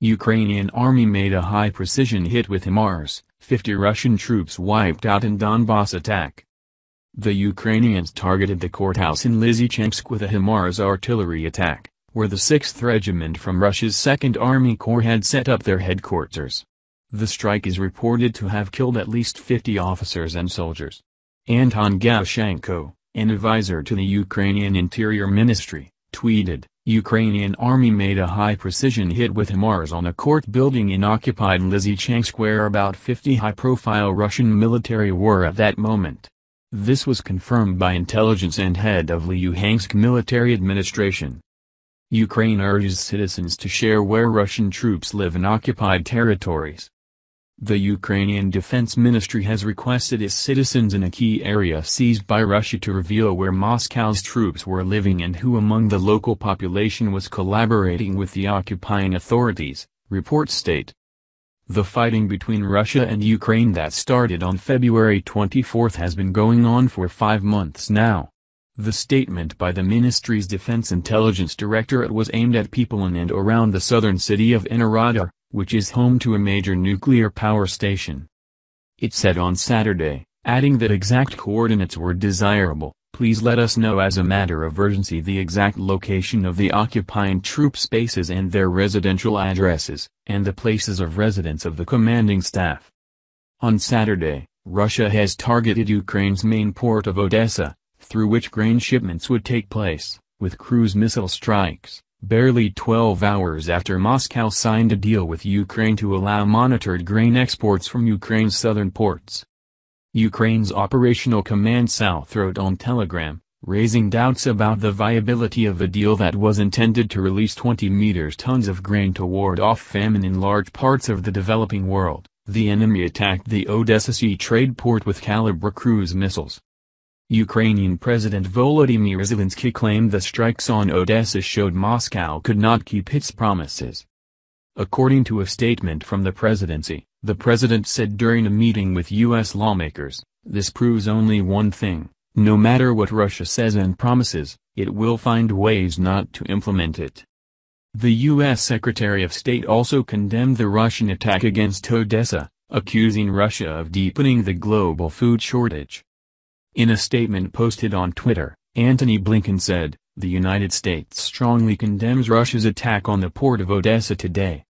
Ukrainian Army made a high-precision hit with HIMARS, 50 Russian troops wiped out in Donbas attack. The Ukrainians targeted the courthouse in Lysychansk with a HIMARS artillery attack, where the 6th Regiment from Russia's 2nd Army Corps had set up their headquarters. The strike is reported to have killed at least 50 officers and soldiers. Anton Gerashchenko, an advisor to the Ukrainian Interior Ministry, tweeted, "Ukrainian Army made a high-precision hit with HIMARS on a court building in occupied Lysychansk where about 50 high-profile Russian military were at that moment." This was confirmed by intelligence and head of Luhansk Military Administration. Ukraine urges citizens to share where Russian troops live in occupied territories. The Ukrainian Defense Ministry has requested its citizens in a key area seized by Russia to reveal where Moscow's troops were living and who among the local population was collaborating with the occupying authorities, reports state. The fighting between Russia and Ukraine that started on February 24 has been going on for 5 months now. The statement by the ministry's Defense Intelligence Directorate was aimed at people in and around the southern city of Enerodar, which is home to a major nuclear power station. It said on Saturday, adding that exact coordinates were desirable, "Please let us know as a matter of urgency the exact location of the occupying troops' bases and their residential addresses, and the places of residence of the commanding staff." On Saturday, Russia has targeted Ukraine's main port of Odessa, through which grain shipments would take place, with cruise missile strikes, barely 12 hours after Moscow signed a deal with Ukraine to allow monitored grain exports from Ukraine's southern ports. Ukraine's Operational Command South wrote on Telegram, raising doubts about the viability of a deal that was intended to release 20 metric tons of grain to ward off famine in large parts of the developing world. The enemy attacked the Odessa sea trade port with Kalibr cruise missiles. Ukrainian President Volodymyr Zelensky claimed the strikes on Odessa showed Moscow could not keep its promises. According to a statement from the presidency, the president said during a meeting with U.S. lawmakers, "This proves only one thing: no matter what Russia says and promises, it will find ways not to implement it." The U.S. Secretary of State also condemned the Russian attack against Odessa, accusing Russia of deepening the global food shortage. In a statement posted on Twitter, Antony Blinken said, "The United States strongly condemns Russia's attack on the port of Odessa today.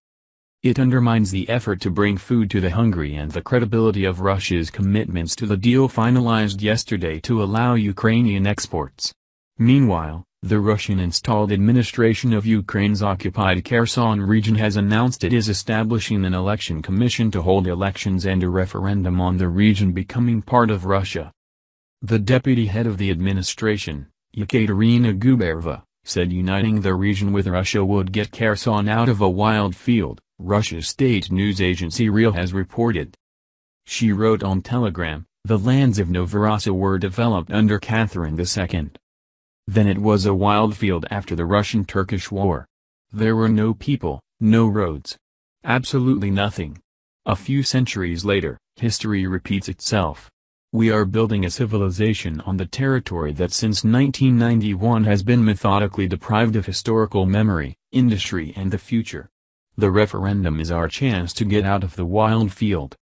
It undermines the effort to bring food to the hungry and the credibility of Russia's commitments to the deal finalized yesterday to allow Ukrainian exports." Meanwhile, the Russian-installed administration of Ukraine's occupied Kherson region has announced it is establishing an election commission to hold elections and a referendum on the region becoming part of Russia. The deputy head of the administration, Ekaterina Gubereva, said uniting the region with Russia would get Kherson out of a wild field, Russia's state news agency RIA has reported. She wrote on Telegram, "The lands of Novorossiya were developed under Catherine II. Then it was a wild field after the Russian-Turkish War. There were no people, no roads. Absolutely nothing. A few centuries later, history repeats itself. We are building a civilization on the territory that since 1991 has been methodically deprived of historical memory, industry and the future. The referendum is our chance to get out of the wild field."